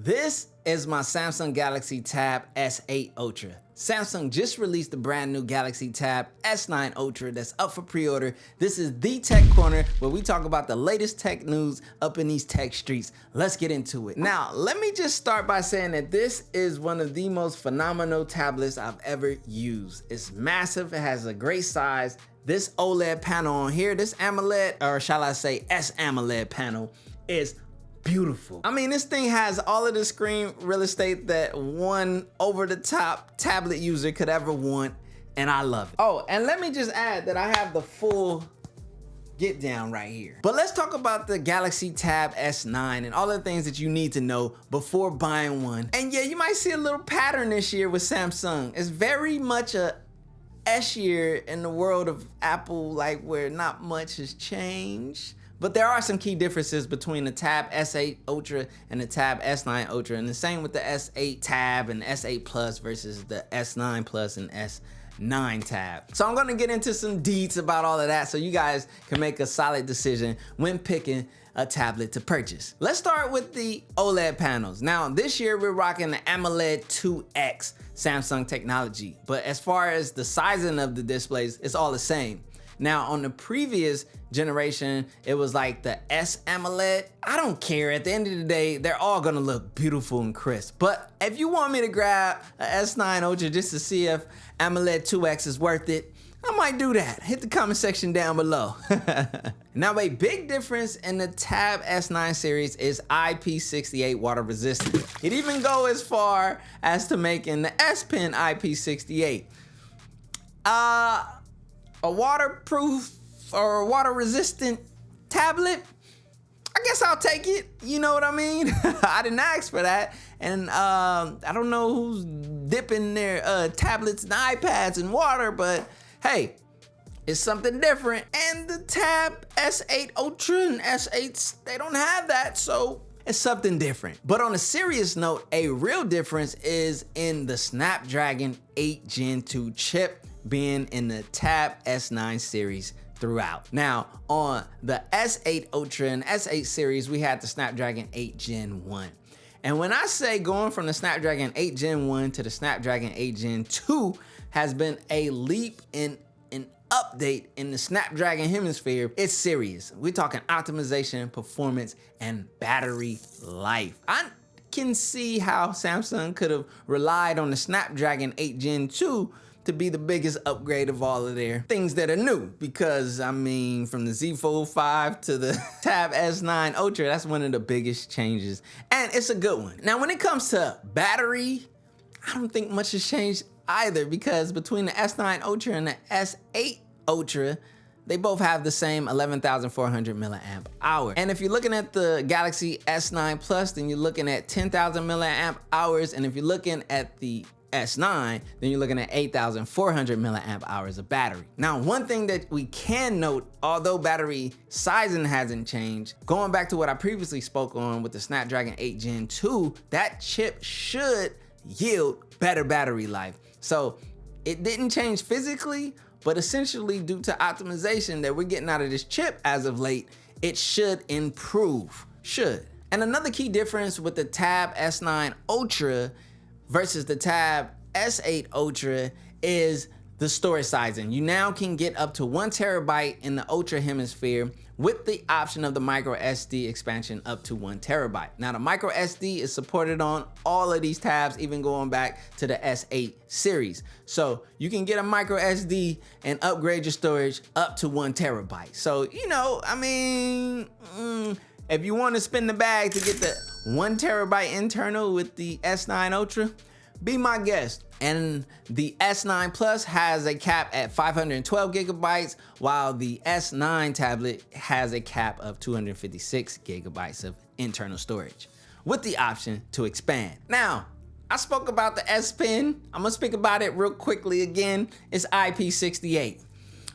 This is my Samsung Galaxy Tab S8 Ultra. Samsung just released the brand new Galaxy Tab S9 Ultra that's up for pre-order. This is the Tech Corner where we talk about the latest tech news up in these tech streets. Let's get into it. Now, let me just start by saying that this is one of the most phenomenal tablets I've ever used. It's massive, it has a great size. This OLED panel on here, this AMOLED, or shall I say S-AMOLED panel, is beautiful. I mean, this thing has all of the screen real estate that one over-the-top tablet user could ever want, and I love it. Oh, and let me just add that I have the full get down right here. But let's talk about the Galaxy Tab S9 and all the things that you need to know before buying one. And yeah, you might see a little pattern this year with Samsung. It's very much a S year in the world of Apple, like where not much has changed. But there are some key differences between the Tab S8 Ultra and the Tab S9 Ultra, and the same with the S8 Tab and S8 Plus versus the S9 Plus and S9 Tab. So I'm gonna get into some deets about all of that so you guys can make a solid decision when picking a tablet to purchase. Let's start with the OLED panels. Now, this year we're rocking the AMOLED 2X Samsung technology, but as far as the sizing of the displays, it's all the same. Now, on the previous generation, it was like the S-AMOLED. I don't care. At the end of the day, they're all gonna look beautiful and crisp. But if you want me to grab a S9 Ultra just to see if AMOLED 2X is worth it, I might do that. Hit the comment section down below. Now, a big difference in the Tab S9 series is IP68 water resistant. It even go as far as to making the S Pen IP68. A waterproof or water resistant tablet, I guess I'll take it. You know what I mean? I didn't ask for that. And I don't know who's dipping their tablets and iPads in water, but hey, it's something different. And the Tab S8 Ultra and S8s, they don't have that, so it's something different. But on a serious note, a real difference is in the Snapdragon 8 Gen 2 chip being in the Tab S9 series throughout. Now, on the S8 Ultra and S8 series, we had the Snapdragon 8 Gen 1. And when I say going from the Snapdragon 8 Gen 1 to the Snapdragon 8 Gen 2 has been a leap in an update in the Snapdragon hemisphere, it's serious. We're talking optimization, performance, and battery life. I can see how Samsung could have relied on the Snapdragon 8 Gen 2 to be the biggest upgrade of all of their things that are new, because I mean, from the Z Fold 5 to the Tab S9 Ultra, that's one of the biggest changes, and it's a good one. Now, when it comes to battery, I don't think much has changed either, because between the S9 Ultra and the S8 Ultra, they both have the same 11,400 milliamp hour. And if you're looking at the Galaxy S9 Plus, then you're looking at 10,000 milliamp hours, and if you're looking at the S9, then you're looking at 8,400 milliamp hours of battery. Now, one thing that we can note, although battery sizing hasn't changed, going back to what I previously spoke on with the Snapdragon 8 Gen 2, that chip should yield better battery life. So it didn't change physically, but essentially due to optimization that we're getting out of this chip as of late, it should improve, should. And another key difference with the Tab S9 Ultra versus the Tab S8 Ultra is the storage sizing. You now can get up to 1 terabyte in the Ultra hemisphere with the option of the micro SD expansion up to 1 terabyte. Now, the micro SD is supported on all of these tabs, even going back to the S8 series. So you can get a micro SD and upgrade your storage up to 1 terabyte. So, you know, I mean, if you want to spend the bag to get the 1 terabyte internal with the S9 Ultra, be my guest. And the S9 Plus has a cap at 512 gigabytes, while the S9 tablet has a cap of 256 gigabytes of internal storage, with the option to expand. Now, I spoke about the S Pen. I'm gonna speak about it real quickly again. It's IP68.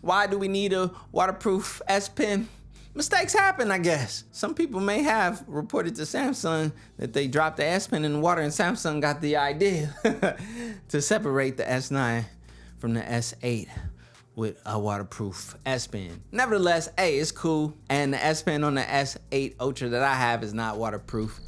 Why do we need a waterproof S Pen? Mistakes happen, I guess. Some people may have reported to Samsung that they dropped the S Pen in the water, and Samsung got the idea to separate the S9 from the S8 with a waterproof S Pen. Nevertheless, hey, it's cool. And the S Pen on the S8 Ultra that I have is not waterproof.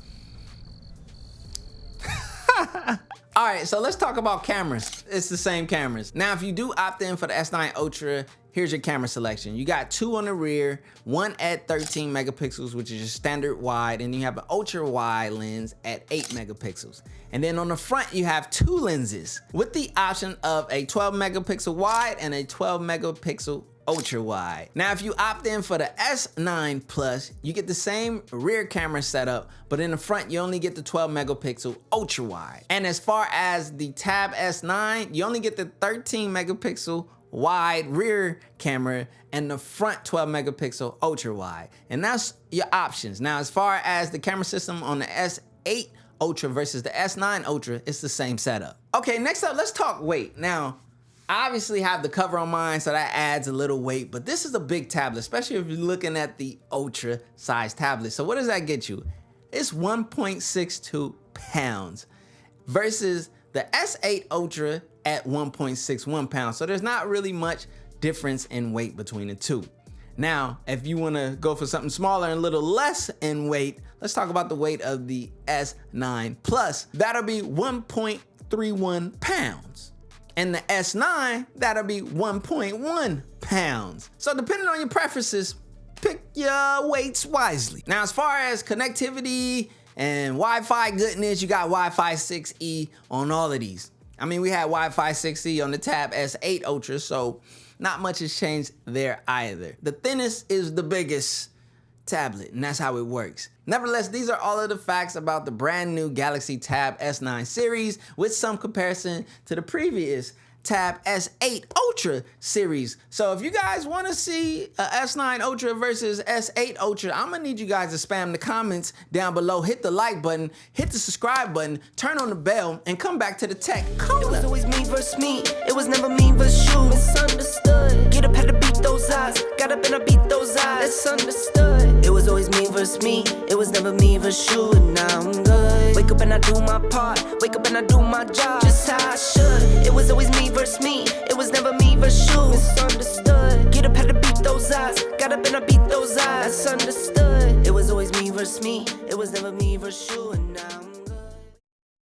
All right, so let's talk about cameras. It's the same cameras. Now, if you do opt in for the S9 Ultra, here's your camera selection. You got 2 on the rear, 1 at 13 megapixels, which is your standard wide, and you have an ultra wide lens at 8 megapixels. And then on the front, you have 2 lenses with the option of a 12 megapixel wide and a 12 megapixel ultra wide. Now, if you opt in for the S9 Plus, you get the same rear camera setup, but in the front, you only get the 12 megapixel ultra wide. And as far as the Tab S9, you only get the 13 megapixel wide rear camera and the front 12 megapixel ultra wide. And that's your options. Now, as far as the camera system on the S8 Ultra versus the S9 Ultra, it's the same setup. Okay, next up, let's talk weight. Now, I obviously have the cover on mine, so that adds a little weight, but this is a big tablet, especially if you're looking at the ultra size tablet. So what does that get you? It's 1.62 pounds versus the S8 Ultra at 1.61 pounds. So there's not really much difference in weight between the two. Now, if you wanna go for something smaller and a little less in weight, let's talk about the weight of the S9 Plus. That'll be 1.31 pounds. And the S9, that'll be 1.1 pounds. So depending on your preferences, pick your weights wisely. Now, as far as connectivity and Wi-Fi goodness, you got Wi-Fi 6E on all of these. I mean, we had Wi-Fi 6E on the Tab S8 Ultra, so not much has changed there either. The thinnest is the biggest tablet, and that's how it works. Nevertheless, these are all of the facts about the brand new Galaxy Tab S9 series with some comparison to the previous Tab S8 Ultra series. So if you guys want to see a S9 Ultra versus S8 Ultra, I'm gonna need you guys to spam the comments down below, hit the like button, hit the subscribe button, turn on the bell, and come back to the tech corner. It was always me versus me, it was never me versus you. Misunderstood, get up, had to beat those odds, got up and I beat those odds. It's understood. It was always me versus me, it was never me versus you, and now I'm good. Wake up and I do my part, wake up and I do my job, just how I should. It was always me versus me, it was never me versus you. Misunderstood, get up, had to beat those odds, got up and I beat those odds. That's understood. It was always me versus me, it was never me versus you, and now I'm